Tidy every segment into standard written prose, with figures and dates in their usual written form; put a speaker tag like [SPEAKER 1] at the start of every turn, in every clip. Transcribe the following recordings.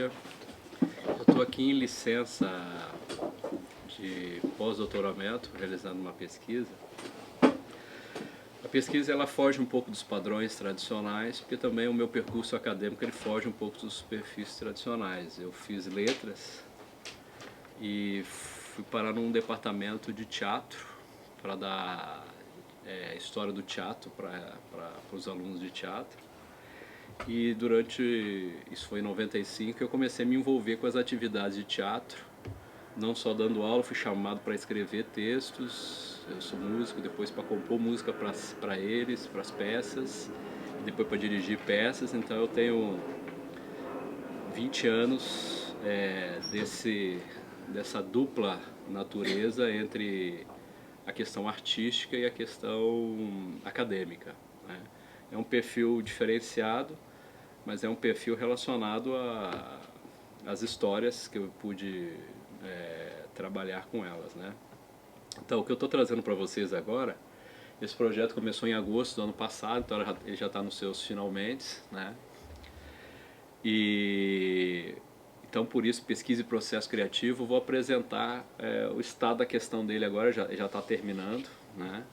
[SPEAKER 1] dia. Eu estou aqui em licença de pós-doutoramento, realizando uma pesquisa. A pesquisa ela foge um pouco dos padrões tradicionais, porque também o meu percurso acadêmico ele foge um pouco dos perfis tradicionais. Eu fiz letras e fui parar num departamento de teatro para dar história do teatro para os alunos de teatro. E isso foi em 95, eu comecei a me envolver com as atividades de teatro, não só dando aula, fui chamado para escrever textos, eu sou músico, depois para compor música para eles, para as peças, depois para dirigir peças, então eu tenho 20 anos dessa dupla natureza entre a questão artística e a questão acadêmica, né? É um perfil diferenciado, mas é um perfil relacionado às histórias que eu pude trabalhar com elas, né? Então, o que eu estou trazendo para vocês agora, esse projeto começou em agosto do ano passado, então ele já está nos seus finalmente, né? Então, por isso, pesquisa e processo criativo, vou apresentar o estado da questão dele agora, já está terminando, né?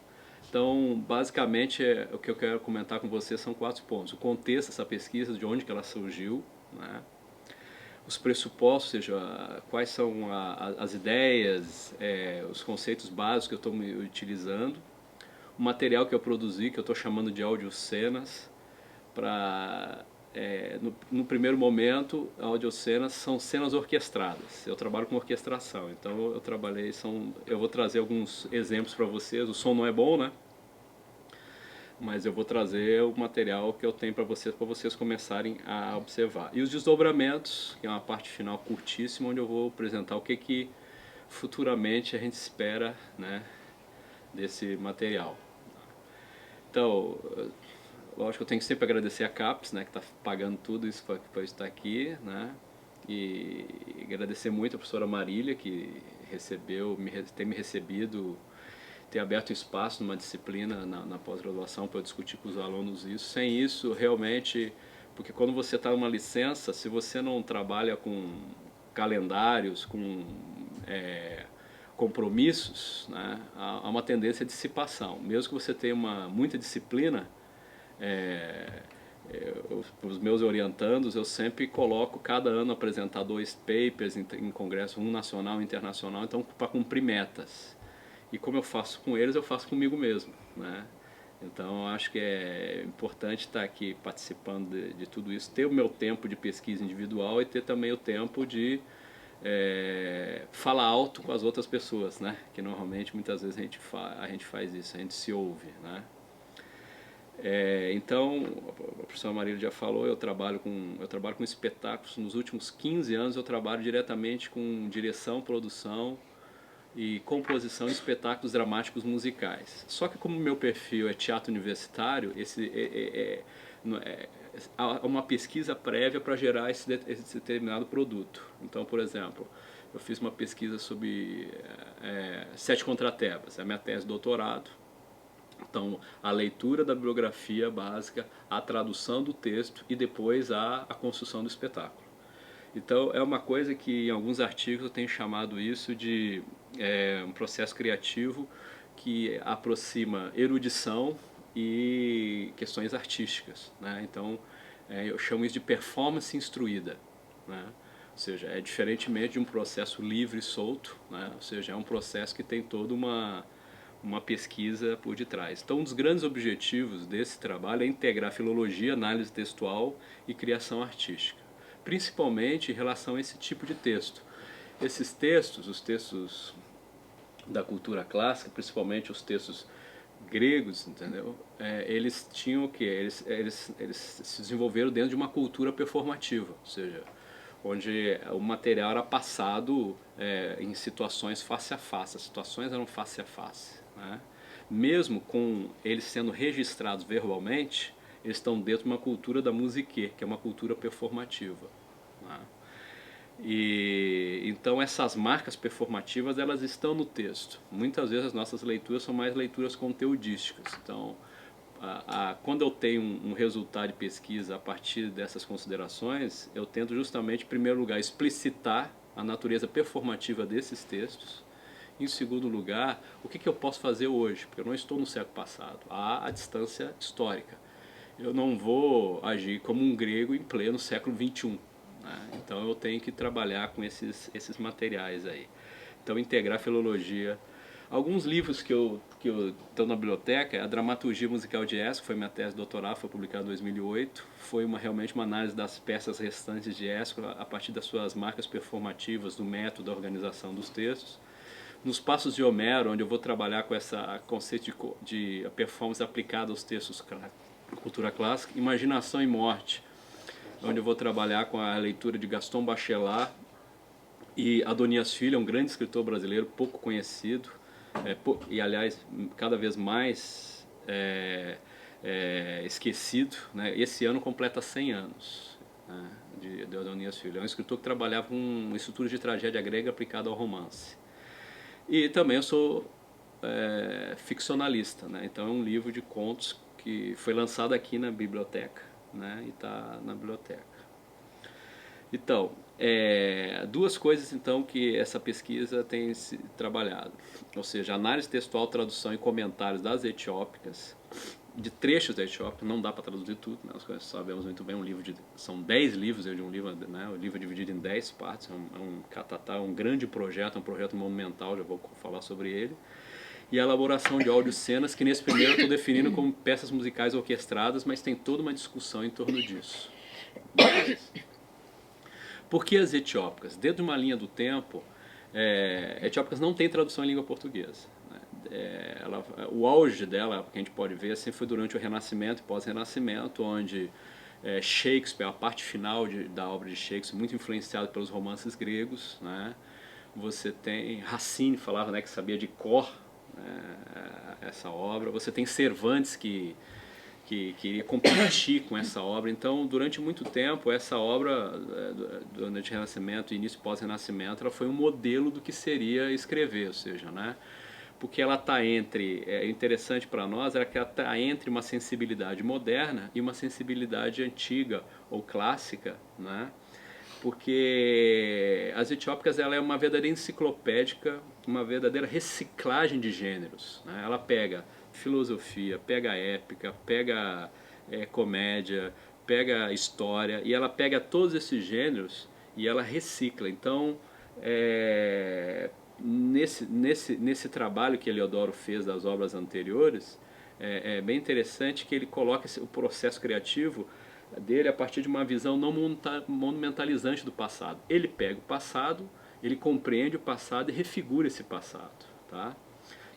[SPEAKER 1] Então, basicamente, o que eu quero comentar com vocês são 4 pontos. O contexto dessa pesquisa, de onde que ela surgiu, né? Os pressupostos, ou seja, quais são as ideias, os conceitos básicos que eu estou utilizando, o material que eu produzi, que eu estou chamando de audiocenas, para... no primeiro momento, audiocenas são cenas orquestradas. Eu trabalho com orquestração, então eu vou trazer alguns exemplos para vocês. O som não é bom, né? Mas eu vou trazer o material que eu tenho para vocês começarem a observar. E os desdobramentos, que é uma parte final curtíssima, onde eu vou apresentar o que futuramente a gente espera, né, desse material. Então, lógico que eu tenho que sempre agradecer a CAPES, né, que está pagando tudo isso para eu estar aqui, né, e agradecer muito a professora Marília, que tem me recebido, ter aberto espaço numa disciplina na pós-graduação para eu discutir com os alunos isso. Sem isso, realmente, porque quando você está numa licença, se você não trabalha com calendários, com compromissos, né, há uma tendência à dissipação. Mesmo que você tenha muita disciplina, os meus orientandos, eu sempre coloco cada ano apresentar 2 papers em congresso, um nacional e um internacional, então para cumprir metas. E como eu faço com eles, eu faço comigo mesmo, né? Então acho que é importante estar aqui participando de tudo isso, ter o meu tempo de pesquisa individual e ter também o tempo de falar alto com as outras pessoas, né? Que normalmente muitas vezes a gente faz isso, a gente se ouve, né? Então, a professora Marília já falou, eu trabalho com espetáculos. Nos últimos 15 anos eu trabalho diretamente com direção, produção e composição de espetáculos dramáticos musicais. Só que como meu perfil é teatro universitário, há uma pesquisa prévia para gerar esse determinado produto. Então, por exemplo, eu fiz uma pesquisa sobre 7 contratebas, é a minha tese de doutorado. Então, a leitura da bibliografia básica, a tradução do texto e depois a construção do espetáculo. Então, é uma coisa que em alguns artigos eu tenho chamado isso de um processo criativo que aproxima erudição e questões artísticas, né? Então, eu chamo isso de performance instruída, né? Ou seja, é diferentemente de um processo livre e solto, né? Ou seja, é um processo que tem toda uma pesquisa por detrás. Então, um dos grandes objetivos desse trabalho é integrar filologia, análise textual e criação artística, principalmente em relação a esse tipo de texto. Esses textos, os textos da cultura clássica, principalmente os textos gregos, entendeu? Eles tinham o quê? Eles se desenvolveram dentro de uma cultura performativa, ou seja, onde o material era passado em situações face a face, as situações eram face a face, né? Mesmo com eles sendo registrados verbalmente, eles estão dentro de uma cultura da musique, que é uma cultura performativa, né? E então essas marcas performativas elas estão no texto. Muitas vezes as nossas leituras são mais leituras conteudísticas. Então quando eu tenho um resultado de pesquisa a partir dessas considerações, eu tento justamente, em primeiro lugar, explicitar a natureza performativa desses textos. Em segundo lugar, o que eu posso fazer hoje? Porque eu não estou no século passado, há a distância histórica. Eu não vou agir como um grego em pleno século XXI. Né? Então eu tenho que trabalhar com esses materiais aí. Então integrar filologia. Alguns livros que eu estou na biblioteca, a Dramaturgia Musical de Ésquilo, foi minha tese de doutorado, foi publicada em 2008. Foi realmente uma análise das peças restantes de Ésquilo a partir das suas marcas performativas, do método, da organização dos textos. Nos Passos de Homero, onde eu vou trabalhar com esse conceito de performance aplicada aos textos cultura clássica. Imaginação e Morte, onde eu vou trabalhar com a leitura de Gaston Bachelard e Adonias Filho, um grande escritor brasileiro, pouco conhecido, e aliás cada vez mais esquecido. Né? Esse ano completa 100 anos, né, de Adonias Filho. É um escritor que trabalhava com estrutura de tragédia grega aplicada ao romance. E também eu sou ficcionalista, né? Então é um livro de contos que foi lançado aqui na biblioteca, né? E está na biblioteca. Então, duas coisas então que essa pesquisa tem se trabalhado, ou seja, análise textual, tradução e comentários das etiópicas, de trechos da Etiópia. Não dá para traduzir tudo, né? Nós sabemos muito bem, são 10 livros de um livro, né? O livro é dividido em 10 partes, é um grande projeto, um projeto monumental, já vou falar sobre ele. E a elaboração de áudio-cenas, que nesse primeiro eu estou definindo como peças musicais orquestradas, mas tem toda uma discussão em torno disso. Por que as etiópicas? Dentro de uma linha do tempo, etiópicas não tem tradução em língua portuguesa. O auge dela, que a gente pode ver, assim, foi durante o Renascimento e pós-Renascimento, onde Shakespeare, a parte final da obra de Shakespeare, muito influenciado pelos romances gregos, né? Você tem Racine, falava, né, que sabia de cor, essa obra. Você tem Cervantes, que queria competir com essa obra. Então, durante muito tempo, essa obra, durante o Renascimento e início pós-Renascimento, ela foi um modelo do que seria escrever, ou seja, né? Porque ela está interessante para nós, é que ela está entre uma sensibilidade moderna e uma sensibilidade antiga ou clássica, né? Porque as etiópicas, ela é uma verdadeira enciclopédica, uma verdadeira reciclagem de gêneros, né? Ela pega filosofia, pega épica, pega comédia, pega história, e ela pega todos esses gêneros e ela recicla. Então, nesse trabalho que Eliodoro fez das obras anteriores, é bem interessante que ele coloca o processo criativo dele a partir de uma visão não monumentalizante do passado. Ele pega o passado, ele compreende o passado e refigura esse passado. Tá?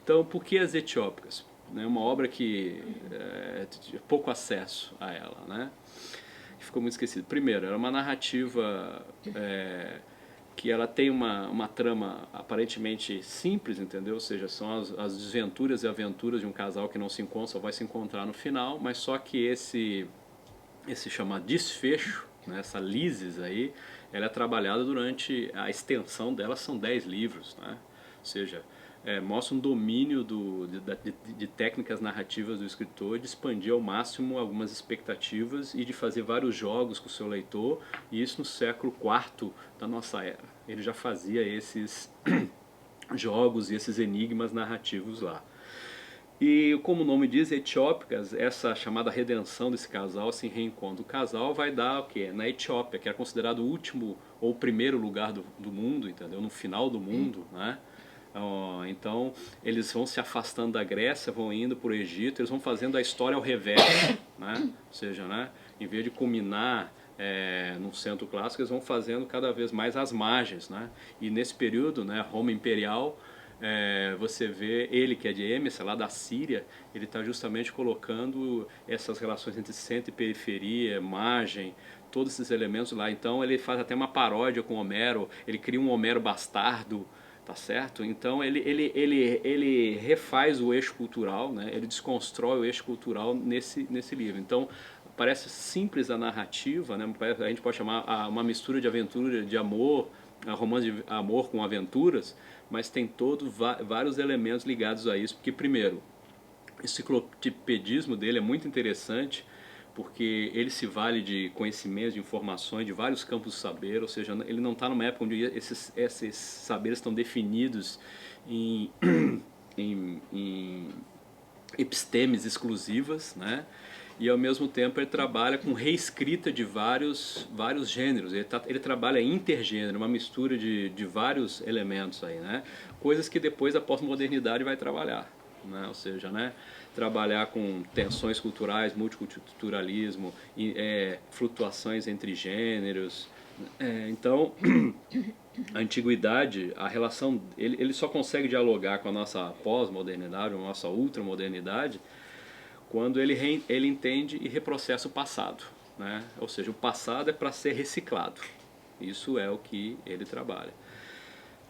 [SPEAKER 1] Então, por que as etiópicas? É uma obra que pouco acesso a ela, né? Ficou muito esquecido. Primeiro, ela é uma narrativa que ela tem uma trama aparentemente simples, entendeu? Ou seja, são as desventuras e aventuras de um casal que não se encontra, só vai se encontrar no final, mas só que esse chamado desfecho, né, essa lises aí, ela é trabalhada durante a extensão dela, são 10 livros, né? Ou seja, mostra um domínio de técnicas narrativas do escritor, de expandir ao máximo algumas expectativas e de fazer vários jogos com o seu leitor, e isso no século IV da nossa era. Ele já fazia esses jogos e esses enigmas narrativos lá. E como o nome diz, etiópicas, essa chamada redenção desse casal, esse reencontro do casal, vai dar o quê? Na Etiópia, que era considerado o último ou o primeiro lugar do mundo, entendeu? No final do mundo, né? Então eles vão se afastando da Grécia, vão indo para o Egito, eles vão fazendo a história ao revés, né? Ou seja, né, em vez de culminar no centro clássico, eles vão fazendo cada vez mais as margens, né? E nesse período, né, Roma Imperial, você vê ele, que é de Emesa, lá da Síria, ele está justamente colocando essas relações entre centro e periferia, margem, todos esses elementos lá. Então ele faz até uma paródia com Homero, ele cria um Homero bastardo, tá certo? Então ele refaz o eixo cultural, né? Ele desconstrói o eixo cultural nesse livro. Então parece simples a narrativa, né? A gente pode chamar uma mistura de aventura, de amor, romance de amor com aventuras, mas tem vários elementos ligados a isso, porque primeiro, enciclopedismo dele é muito interessante, porque ele se vale de conhecimentos, de informações de vários campos do saber, ou seja, ele não está numa época onde esses saberes estão definidos em, em epistemes exclusivas, né? E ao mesmo tempo ele trabalha com reescrita de vários gêneros, ele trabalha intergênero, uma mistura de vários elementos aí, né? Coisas que depois a pós-modernidade vai trabalhar, né? Ou seja, né? Trabalhar com tensões culturais, multiculturalismo, flutuações entre gêneros. Então, a antiguidade, a relação, ele só consegue dialogar com a nossa pós-modernidade, a nossa ultramodernidade, quando ele entende e reprocessa o passado, né? Ou seja, o passado é para ser reciclado. Isso é o que ele trabalha.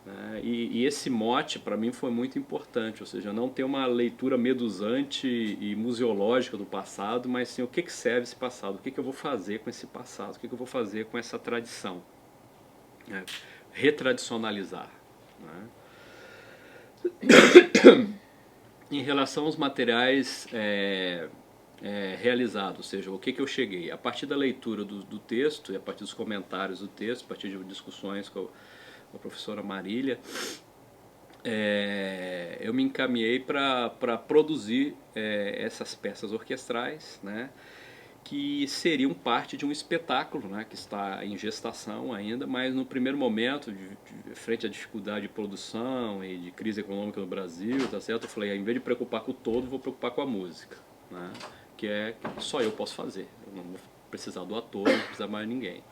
[SPEAKER 1] Né? E esse mote para mim foi muito importante, ou seja, não ter uma leitura medusante e museológica do passado, mas sim o que serve esse passado, o que eu vou fazer com esse passado, o que eu vou fazer com essa tradição. Né? Retradicionalizar. Né? Em relação aos materiais realizados, ou seja, o que eu cheguei? A partir da leitura do texto e a partir dos comentários do texto, a partir de discussões com a professora Marília, eu me encaminhei para produzir essas peças orquestrais, né, que seriam parte de um espetáculo, né, que está em gestação ainda, mas no primeiro momento, frente à dificuldade de produção e de crise econômica no Brasil, tá certo? Eu falei, em vez de preocupar com o todo, vou preocupar com a música, né, que só eu posso fazer. Eu não vou precisar do ator, não vou precisar mais de ninguém.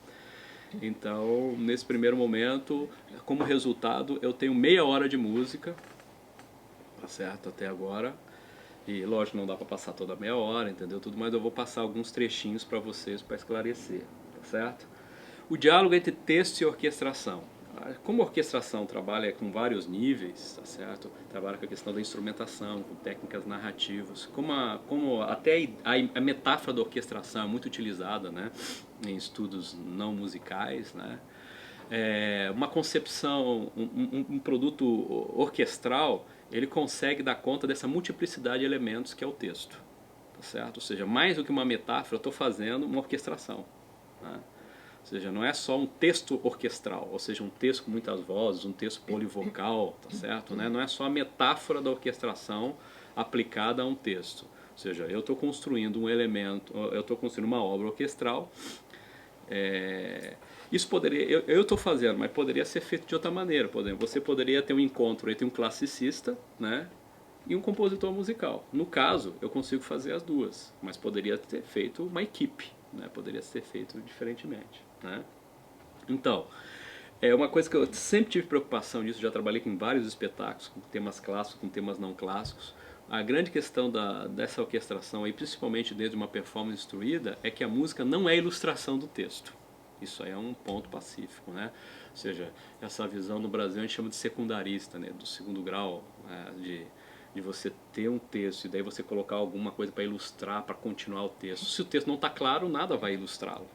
[SPEAKER 1] Então, nesse primeiro momento, como resultado, eu tenho meia hora de música, tá certo, até agora. E lógico, não dá para passar toda meia hora, entendeu? Tudo, mas eu vou passar alguns trechinhos para vocês para esclarecer, tá certo? O diálogo entre texto e orquestração. Como a orquestração trabalha com vários níveis, tá certo? Trabalha com a questão da instrumentação, com técnicas narrativas, como até a metáfora da orquestração é muito utilizada, né, em estudos não musicais, né? Uma concepção, um produto orquestral, ele consegue dar conta dessa multiplicidade de elementos que é o texto, tá certo? Ou seja, mais do que uma metáfora, eu estou fazendo uma orquestração, né? Ou seja, não é só um texto orquestral, ou seja, um texto com muitas vozes, um texto polivocal, tá certo? Né? Não é só a metáfora da orquestração aplicada a um texto. Ou seja, eu estou construindo um elemento, eu estou construindo uma obra orquestral. Isso poderia, eu estou fazendo, mas poderia ser feito de outra maneira. Por exemplo, você poderia ter um encontro entre um classicista, né, e um compositor musical. No caso, eu consigo fazer as duas, mas poderia ter feito uma equipe, né, poderia ser feito diferentemente, né? Então, uma coisa que eu sempre tive preocupação disso, já trabalhei com vários espetáculos, com temas clássicos, com temas não clássicos. A grande questão dessa orquestração, aí, principalmente dentro de uma performance instruída, é que a música não é ilustração do texto. Isso aí é um ponto pacífico, né? Ou seja, essa visão no Brasil a gente chama de secundarista, né? Do segundo grau, de você ter um texto e daí você colocar alguma coisa para ilustrar, para continuar o texto. Se o texto não está claro, nada vai ilustrá-lo,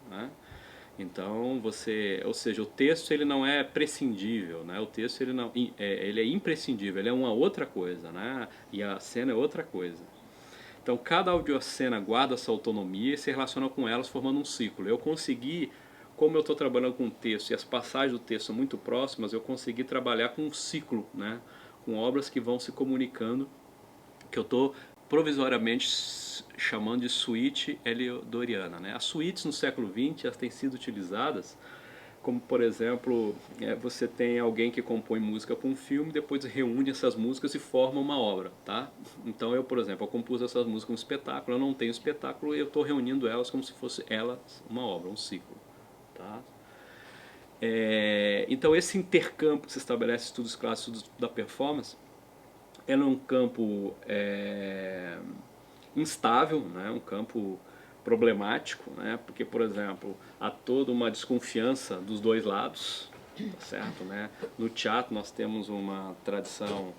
[SPEAKER 1] né? Então ou seja, o texto ele não é prescindível, né? O texto ele é imprescindível, ele é uma outra coisa, né? E a cena é outra coisa. Então cada audiocena guarda essa autonomia e se relaciona com elas formando um ciclo. Eu consegui, como eu estou trabalhando com o texto e as passagens do texto são muito próximas, eu consegui trabalhar com um ciclo, né? Com obras que vão se comunicando, que eu estou provisoriamente chamando de suíte heliodoriana, né? As suítes no século XX elas têm sido utilizadas como, por exemplo, você tem alguém que compõe música para um filme, depois reúne essas músicas e forma uma obra, tá? Então eu, por exemplo, eu compus essas músicas um espetáculo, eu não tenho espetáculo e eu estou reunindo elas como se fosse elas uma obra, um ciclo, tá? Então esse intercâmbio que se estabelece em estudos clássicos da performance é um campo instável, né? Um campo problemático, né? Porque, por exemplo, há toda uma desconfiança dos dois lados, tá certo, né? No teatro nós temos uma tradição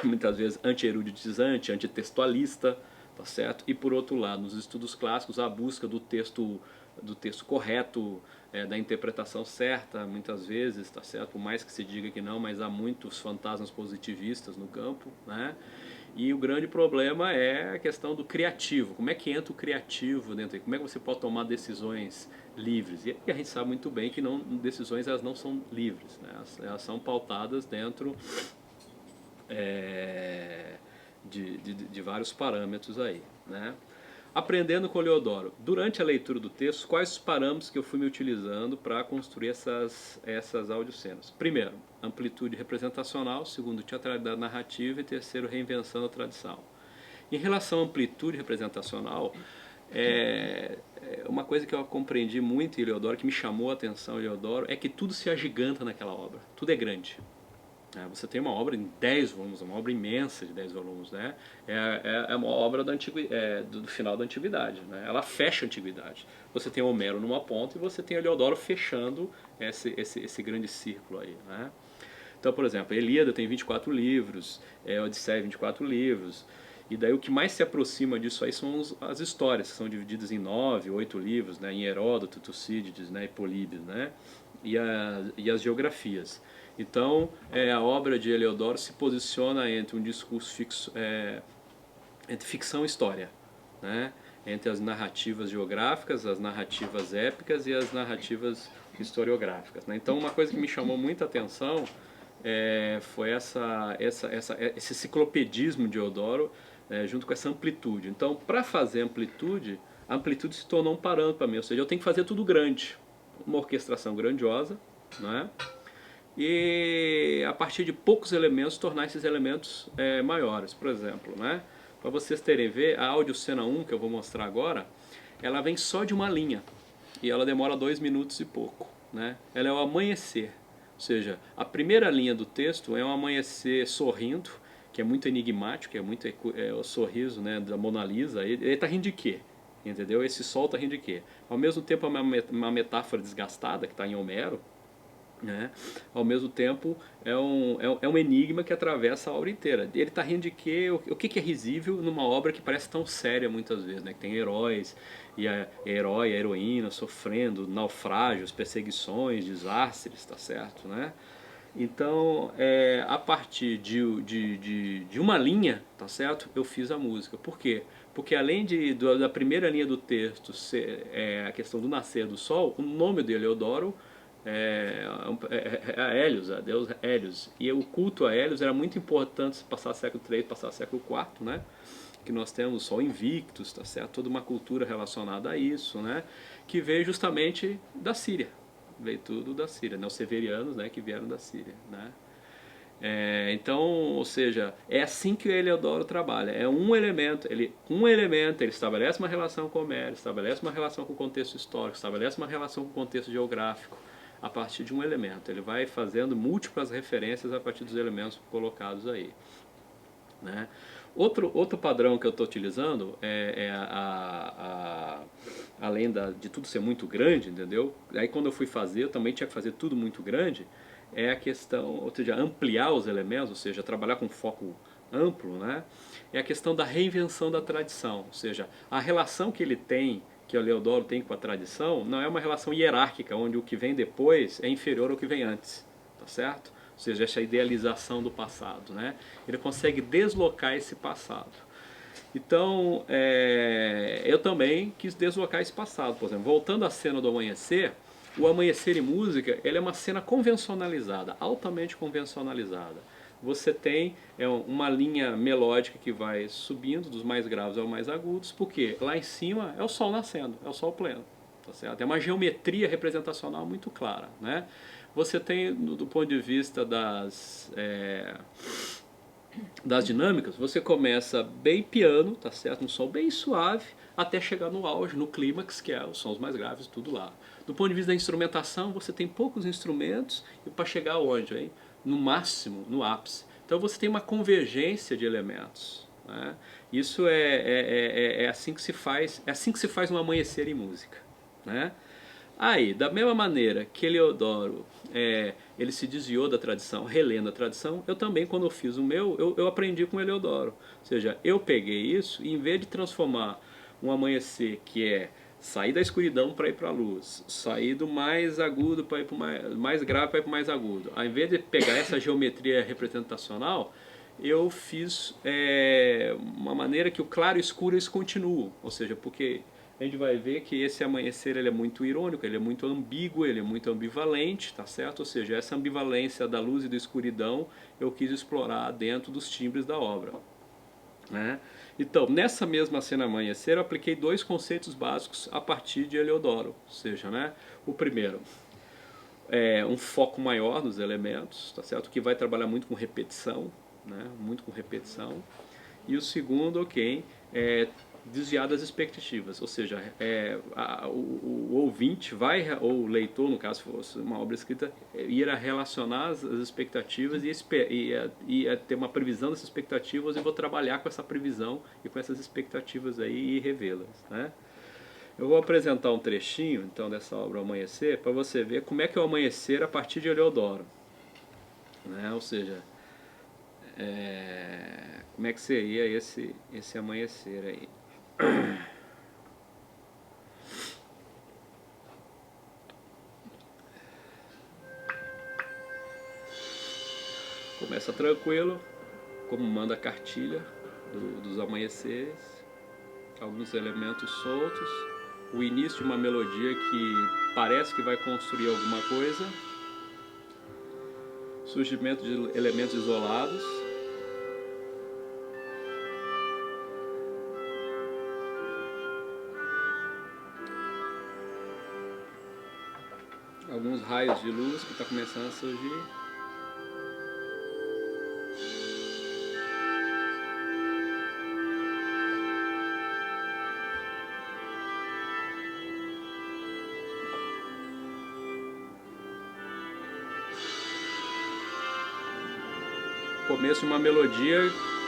[SPEAKER 1] muitas vezes anti-eruditizante, antitextualista, tá certo? E por outro lado, nos estudos clássicos, a busca do texto do texto correto, da interpretação certa, muitas vezes, tá certo? Por mais que se diga que não, mas há muitos fantasmas positivistas no campo, né? E o grande problema é a questão do criativo. Como é que entra o criativo dentro? Como é que você pode tomar decisões livres? E a gente sabe muito bem que decisões elas não são livres, né? Elas são pautadas dentro de vários parâmetros aí, né? Aprendendo com o Leodoro. Durante a leitura do texto, quais os parâmetros que eu fui me utilizando para construir essas audiocenas? Primeiro, amplitude representacional. Segundo, teatralidade narrativa. E terceiro, reinvenção da tradição. Em relação à amplitude representacional, uma coisa que eu compreendi muito em Leodoro, que me chamou a atenção em Leodoro, é que tudo se agiganta naquela obra. Tudo é grande. Você tem uma obra em 10 volumes, uma obra imensa de 10 volumes, né? É uma obra do final da Antiguidade, né? Ela fecha a Antiguidade. Você tem Homero numa ponta e você tem Heliodoro fechando esse grande círculo aí, né? Então, por exemplo, a Ilíada tem 24 livros, a Odisseia 24 livros, e daí o que mais se aproxima disso aí são as histórias, que são divididas em 9, 8 livros, né? Em Heródoto, Tucídides, né? E Políbios, né? E as geografias. Então, a obra de Heliodoro se posiciona entre um discurso entre ficção e história, né? Entre as narrativas geográficas, as narrativas épicas e as narrativas historiográficas, né? Então, uma coisa que me chamou muita atenção foi esse ciclopedismo de Heliodoro, junto com essa amplitude. Então, para fazer a amplitude se tornou um parâmetro para mim, ou seja, eu tenho que fazer tudo grande, uma orquestração grandiosa, né? E a partir de poucos elementos tornar esses elementos maiores. Por exemplo, né? Para vocês terem ver, a audiocena 1 que eu vou mostrar agora, ela vem só de uma linha e ela demora 2 minutos e pouco, né? Ela é o amanhecer, ou seja, a primeira linha do texto é um amanhecer sorrindo, que é muito enigmático, é o sorriso, né, da Mona Lisa. Ele está rindo de quê? Entendeu? Esse sol está rindo de quê? Ao mesmo tempo é uma metáfora desgastada que está em Homero, né? Ao mesmo tempo é um enigma que atravessa a obra inteira. Ele está rindo de quê? O que é risível numa obra que parece tão séria muitas vezes, né? Que tem heróis e a heroína sofrendo naufrágios, perseguições, desastres, tá certo, né? Então, a partir de uma linha, tá certo? Eu fiz a música. Por quê? Porque além da primeira linha do texto ser a questão do nascer do sol, o nome de Heliodoro a Hélios, a deus Hélios. E o culto a Hélios era muito importante se passar século III, passar século IV, né? Que nós temos o Sol Invictus, tá certo? Toda uma cultura relacionada a isso, né? Que veio justamente da Síria. Veio tudo da Síria, né? Os severianos, né? Que vieram da Síria, né? Então, ou seja, é assim que o Heliodoro trabalha. É um elemento, ele estabelece uma relação com Homero, estabelece uma relação com o contexto histórico, estabelece uma relação com o contexto geográfico, a partir de um elemento. Ele vai fazendo múltiplas referências a partir dos elementos colocados aí, né? Outro padrão que eu estou utilizando além de tudo ser muito grande, entendeu? Aí quando eu fui fazer, eu também tinha que fazer tudo muito grande, é a questão, ou seja, ampliar os elementos, ou seja, trabalhar com foco amplo, né? É a questão da reinvenção da tradição, ou seja, a relação que ele tem, que o Leodoro tem com a tradição, não é uma relação hierárquica, onde o que vem depois é inferior ao que vem antes, tá certo? Ou seja, essa idealização do passado, né? Ele consegue deslocar esse passado. Então, eu também quis deslocar esse passado. Por exemplo, voltando à cena do amanhecer, o amanhecer em música, ele é uma cena convencionalizada, altamente convencionalizada. Você tem uma linha melódica que vai subindo dos mais graves aos mais agudos, porque lá em cima é o sol nascendo, é o sol pleno, tá certo? É uma geometria representacional muito clara, né? Você tem, do ponto de vista das dinâmicas, você começa bem piano, tá certo? Um som bem suave, até chegar no auge, no clímax, que é os sons mais graves, tudo lá. Do ponto de vista da instrumentação, você tem poucos instrumentos e para chegar onde, hein? No máximo, no ápice. Então você tem uma convergência de elementos, né? Isso é assim que se faz, um amanhecer em música, né? Aí, da mesma maneira que Heliodoro ele se desviou da tradição, relendo a tradição, eu também, quando eu fiz o meu, eu aprendi com Heliodoro. Ou seja, eu peguei isso e, em vez de transformar um amanhecer que é sair da escuridão para ir para a luz, sair do mais agudo para ir para o mais grave para ir para o mais agudo. Ao invés de pegar essa geometria representacional, eu fiz uma maneira que o claro e o escuro eles continuam, ou seja, porque a gente vai ver que esse amanhecer ele é muito irônico, ele é muito ambíguo, ele é muito ambivalente, tá certo? Ou seja, essa ambivalência da luz e da escuridão eu quis explorar dentro dos timbres da obra, né? Então, nessa mesma cena amanhecer, eu apliquei dois conceitos básicos a partir de Heliodoro, ou seja, né, o primeiro é um foco maior nos elementos, tá certo? Que vai trabalhar muito com repetição, né, muito com repetição. E o segundo, ok, é desviar das expectativas, ou seja, o ouvinte vai, ou o leitor, no caso, se fosse uma obra escrita, irá relacionar as expectativas e ter uma previsão dessas expectativas, e vou trabalhar com essa previsão e com essas expectativas aí e revê-las, né? Eu vou apresentar um trechinho, então, dessa obra Amanhecer, para você ver como é que é o amanhecer a partir de Heliodoro, né? Ou seja, como é que seria esse amanhecer aí. Começa tranquilo, como manda a cartilha dos amanheceres, alguns elementos soltos, o início de uma melodia que parece que vai construir alguma coisa, surgimento de elementos isolados, alguns raios de luz que está começando a surgir. Começo de uma melodia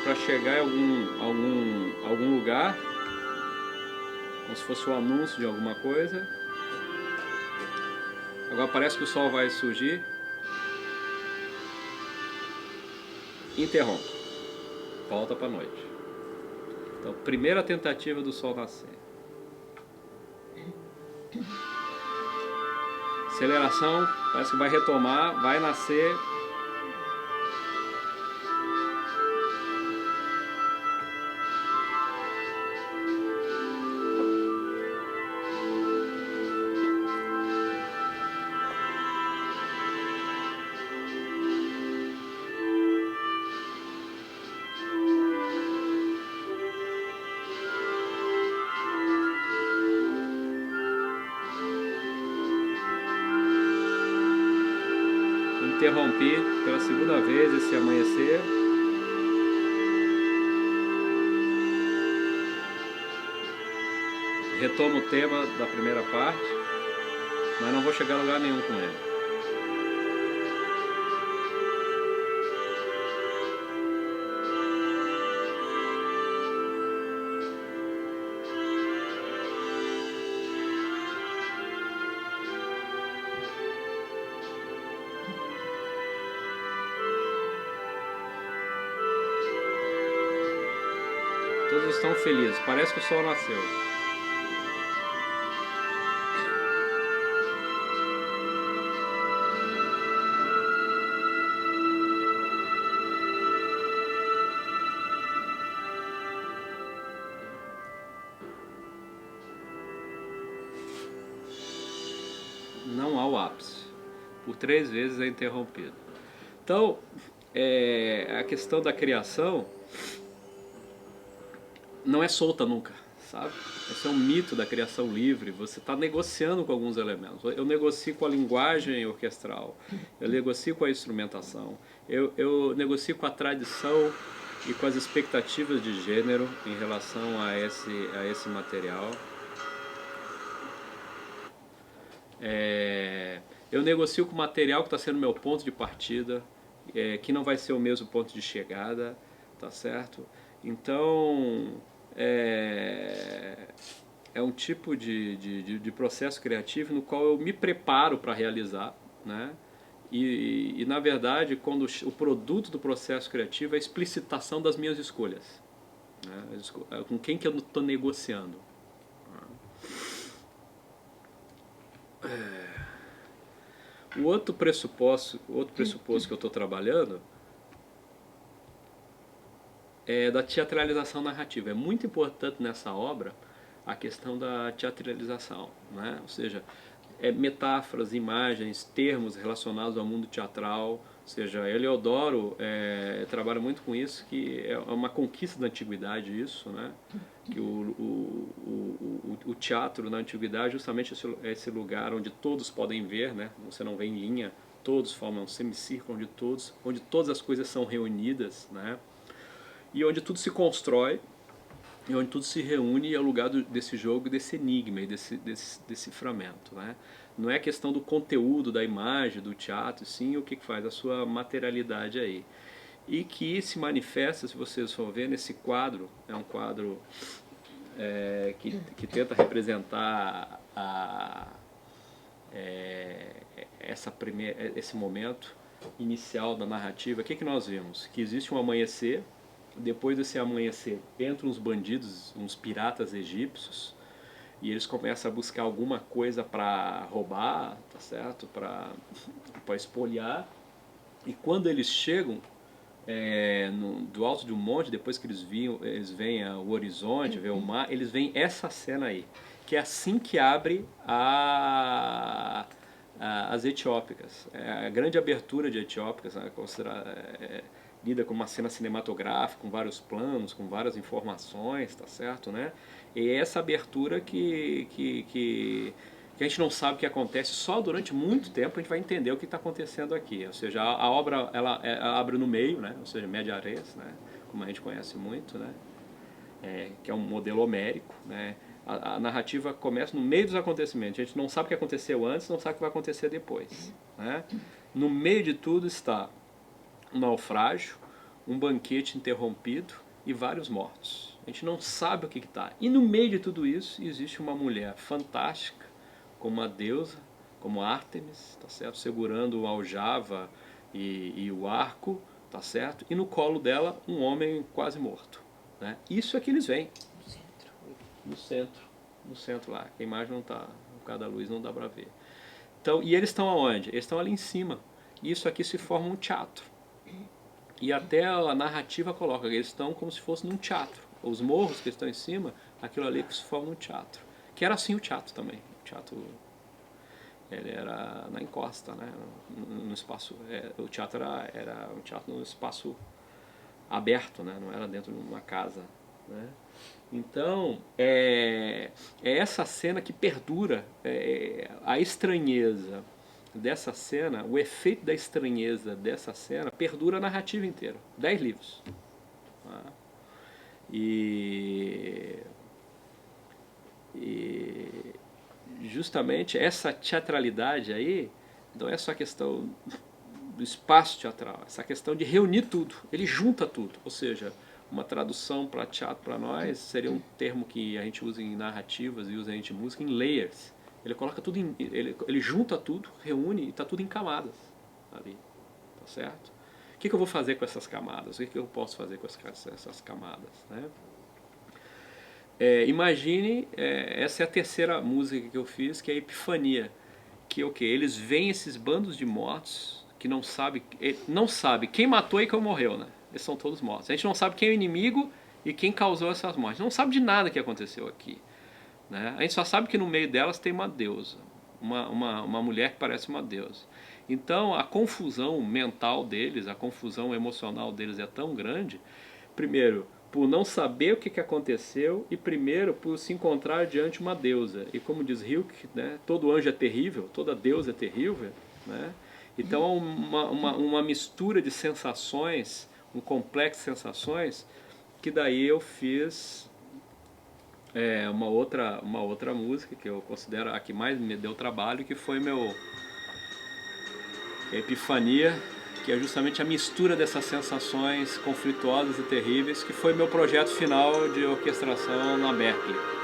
[SPEAKER 1] para chegar em algum lugar, como se fosse o anúncio de alguma coisa. Agora parece que o sol vai surgir. Interrompe. Volta para a noite. Então, primeira tentativa do sol nascer. Aceleração, parece que vai retomar, vai nascer. Interrompi pela segunda vez esse amanhecer. Retomo o tema da primeira parte, mas não vou chegar a lugar nenhum com ele. Todos estão felizes, parece que o sol nasceu. Não há o ápice. Por 3 vezes é interrompido. Então, a questão da criação não é solta nunca, sabe? Esse é um mito da criação livre. Você está negociando com alguns elementos. Eu negocio com a linguagem orquestral, eu negocio com a instrumentação, eu negocio com a tradição e com as expectativas de gênero em relação a esse material. Eu negocio com o material que está sendo meu ponto de partida, que não vai ser o mesmo ponto de chegada, tá certo? Então, é um tipo de processo criativo no qual eu me preparo para realizar, né? E na verdade, quando o produto do processo criativo é a explicitação das minhas escolhas, né? Com quem que eu estou negociando. O outro pressuposto que eu estou trabalhando é da teatralização narrativa. É muito importante nessa obra a questão da teatralização, né? Ou seja, metáforas, imagens, termos relacionados ao mundo teatral. Ou seja, Heliodoro trabalha muito com isso, que é uma conquista da antiguidade isso, né? Que o teatro na antiguidade justamente é esse lugar onde todos podem ver, né? Você não vê em linha, todos formam um semicírculo onde todas as coisas são reunidas, né? E onde tudo se constrói e onde tudo se reúne é o lugar desse jogo, desse enigma e desse deciframento, né? Não é questão do conteúdo, da imagem, do teatro, sim o que faz, a sua materialidade aí. E que se manifesta, se vocês for ver, nesse quadro, é um quadro que tenta representar esse momento inicial da narrativa. O que nós vimos? Que existe um amanhecer. Depois desse amanhecer, entram uns bandidos, uns piratas egípcios, e eles começam a buscar alguma coisa para roubar, tá certo? Para espoliar. E quando eles chegam do alto de um monte, depois que eles veem o horizonte, veem o mar, eles veem essa cena aí, que é assim que abre as Etiópicas. A grande abertura de Etiópicas, lida com uma cena cinematográfica, com vários planos, com várias informações, tá certo, né? E é essa abertura que a gente não sabe o que acontece, só durante muito tempo a gente vai entender o que está acontecendo aqui. Ou seja, a obra ela abre no meio, né? Ou seja, média res, né? Como a gente conhece muito, né? Que é um modelo homérico, né? A narrativa começa no meio dos acontecimentos. A gente não sabe o que aconteceu antes, não sabe o que vai acontecer depois, né? No meio de tudo está um naufrágio, um banquete interrompido e vários mortos. A gente não sabe o que está. E no meio de tudo isso existe uma mulher fantástica, como uma deusa, como Ártemis, tá certo? Segurando o aljava e o arco, tá certo? E no colo dela um homem quase morto, né? Isso é que eles veem. No centro lá. A imagem não está, por causa da luz não dá para ver. Então, e eles estão aonde? Eles estão ali em cima. Isso aqui se forma um teatro. E até a narrativa coloca que eles estão como se fosse num teatro. Os morros que estão em cima, aquilo ali que se forma um teatro. Que era assim o teatro também. O teatro ele era na encosta, né? No espaço. O teatro era um teatro no espaço aberto, né? Não era dentro de uma casa, né? Então, é essa cena que perdura, a estranheza dessa cena, o efeito da estranheza dessa cena perdura a narrativa inteira. 10 livros. Tá? E justamente essa teatralidade aí não é só questão do espaço teatral, essa questão de reunir tudo. Ele junta tudo, ou seja, uma tradução para teatro para nós seria um termo que a gente usa em narrativas e usa a gente em música, em layers. Ele coloca tudo ele junta tudo, reúne e está tudo em camadas ali, tá certo? O que eu vou fazer com essas camadas? O que eu posso fazer com essas camadas, né? Imagine, essa é a terceira música que eu fiz, que é a Epifania, que o que eles veem esses bandos de mortos que não sabe quem matou e quem morreu, né? Eles são todos mortos. A gente não sabe quem é o inimigo e quem causou essas mortes. Não sabe de nada que aconteceu aqui, né? A gente só sabe que no meio delas tem uma deusa, uma mulher que parece uma deusa. Então a confusão mental deles, a confusão emocional deles é tão grande, primeiro por não saber o que aconteceu e primeiro por se encontrar diante de uma deusa. E como diz Hilke, né, todo anjo é terrível, toda deusa é terrível, né? Então é uma mistura de sensações, um complexo de sensações, que daí eu fiz uma outra música que eu considero a que mais me deu trabalho, que foi meu Epifania, que é justamente a mistura dessas sensações conflituosas e terríveis, que foi meu projeto final de orquestração na Berklee.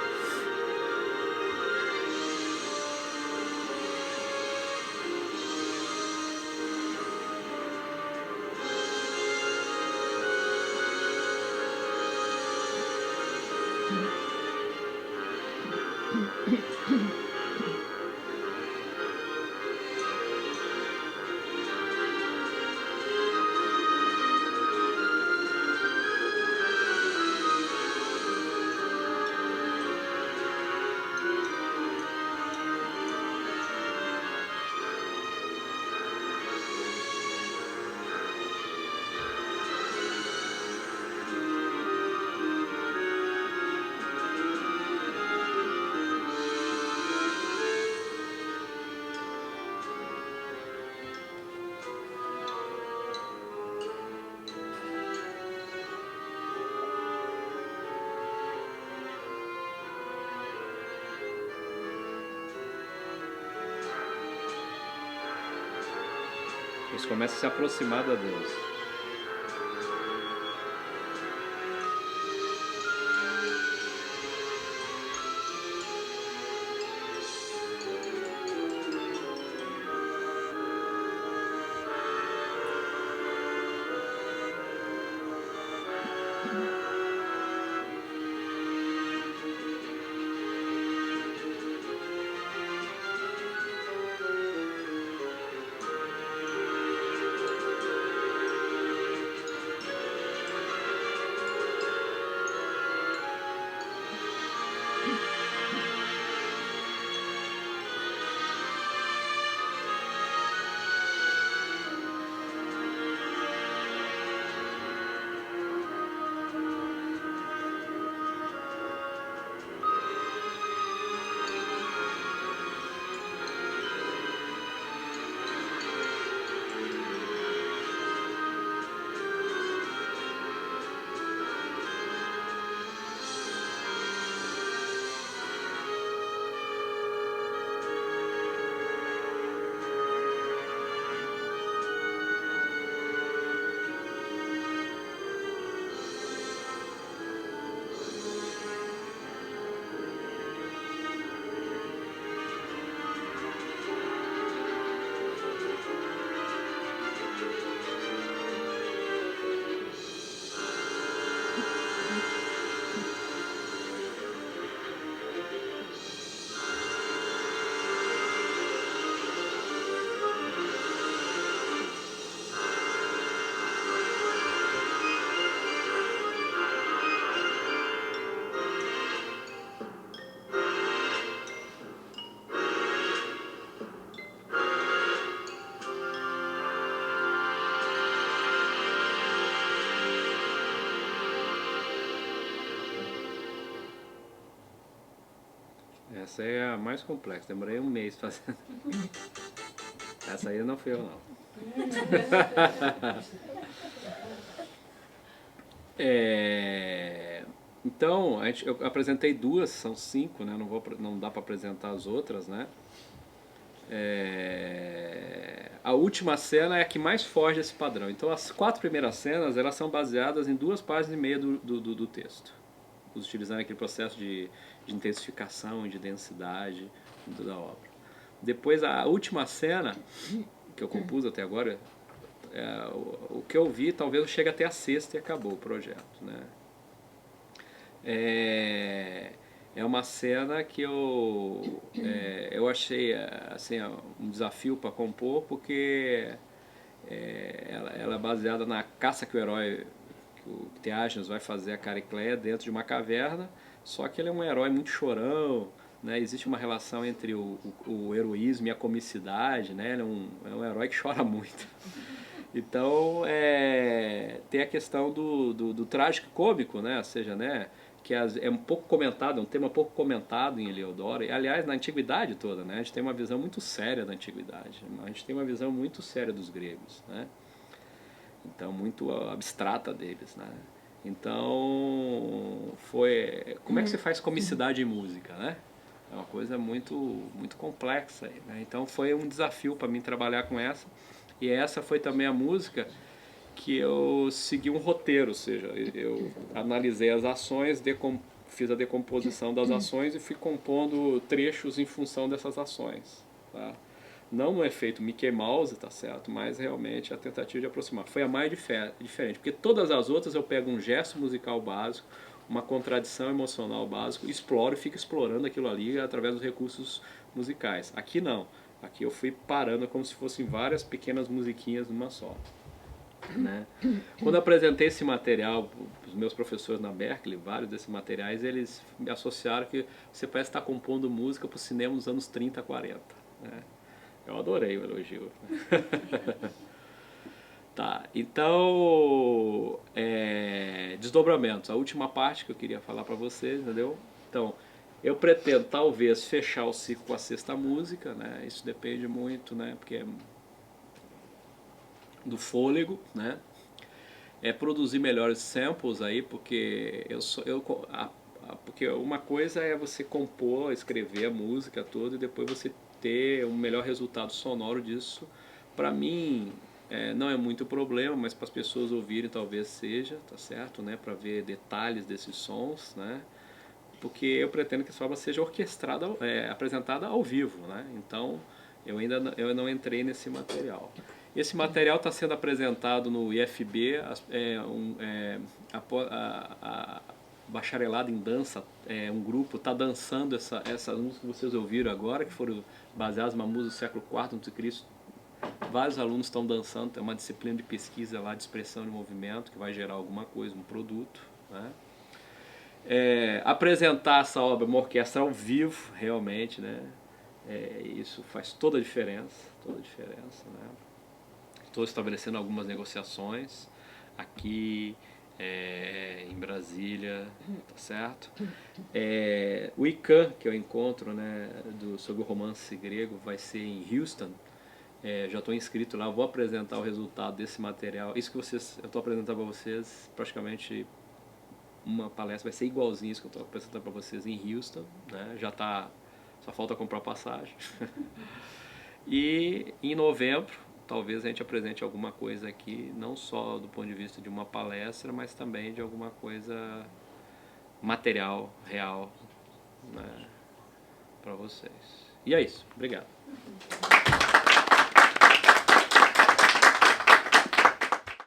[SPEAKER 1] Eles começam a se aproximar da Deus. Essa é a mais complexa, demorei um mês fazendo. Essa aí não fui eu não. Então, eu apresentei duas, são 5, né? Não dá para apresentar as outras, né? A última cena é a que mais foge desse padrão. Então, as 4 primeiras cenas, elas são baseadas em 2 páginas e meia do texto, utilizando aquele processo de intensificação, de densidade da obra. Depois, a última cena que eu compus até agora, o que eu vi, talvez eu chegue até a 6ª e acabou o projeto, né? É uma cena que eu achei assim, um desafio para compor, porque ela é baseada na caça que o herói, que o Theagenes vai fazer a Charicleia dentro de uma caverna, só que ele é um herói muito chorão, né? Existe uma relação entre o heroísmo e a comicidade, né? Ele é um herói que chora muito. Então, tem a questão do trágico cômico, né? Ou seja, né? Que é um pouco comentado, é um tema pouco comentado em Heliodoro, e aliás na antiguidade toda, né? A gente tem uma visão muito séria da antiguidade, a gente tem uma visão muito séria dos gregos, né? Então muito abstrata deles, né? Então como é que você faz comicidade em música, né? É uma coisa muito complexa aí, né? Então foi um desafio para mim trabalhar com essa, e essa foi também a música que eu segui um roteiro, ou seja, eu analisei as ações, fiz a decomposição das ações e fui compondo trechos em função dessas ações, tá? Não no efeito Mickey Mouse, tá certo, mas realmente a tentativa de aproximar. Foi a mais diferente, porque todas as outras eu pego um gesto musical básico, uma contradição emocional básica, exploro e fico explorando aquilo ali através dos recursos musicais. Aqui não, aqui eu fui parando como se fossem várias pequenas musiquinhas numa só. Né? Quando eu apresentei esse material para os meus professores na Berkeley, vários desses materiais, eles me associaram que você parece estar compondo música para o cinema nos anos 30, 40. Né? Eu adorei o elogio. Tá, então, desdobramentos, a última parte que eu queria falar para vocês, entendeu? Então, eu pretendo talvez fechar o ciclo com a 6ª música, né? Isso depende muito, né? Porque do fôlego, né? Produzir melhores samples aí, porque porque uma coisa é você compor, escrever a música toda e depois você ter um melhor resultado sonoro disso. Para mim, não é muito problema, mas para as pessoas ouvirem talvez seja, tá certo, né? Para ver detalhes desses sons, né? Porque eu pretendo que essa obra seja orquestrada, apresentada ao vivo, né? Então eu não entrei nesse material. Esse material está sendo apresentado no IFB, a bacharelado em dança, um grupo está dançando essa música que vocês ouviram agora, que foram baseadas numa música do século IV a.C. Vários alunos estão dançando, tem uma disciplina de pesquisa lá de expressão de movimento que vai gerar alguma coisa, um produto, né? Apresentar essa obra, uma orquestra ao vivo, realmente, né? Isso faz toda a diferença, né? Estou estabelecendo algumas negociações aqui em Brasília, tá certo? O ICANN, que é o encontro, né, sobre o romance grego, vai ser em Houston. Já estou inscrito lá, vou apresentar o resultado desse material. Isso que eu estou apresentando para vocês, praticamente uma palestra vai ser igualzinho isso que eu estou apresentando para vocês em Houston, né? Só falta comprar passagem. E em novembro, talvez a gente apresente alguma coisa aqui, não só do ponto de vista de uma palestra, mas também de alguma coisa material, real, né, para vocês. E é isso. Obrigado.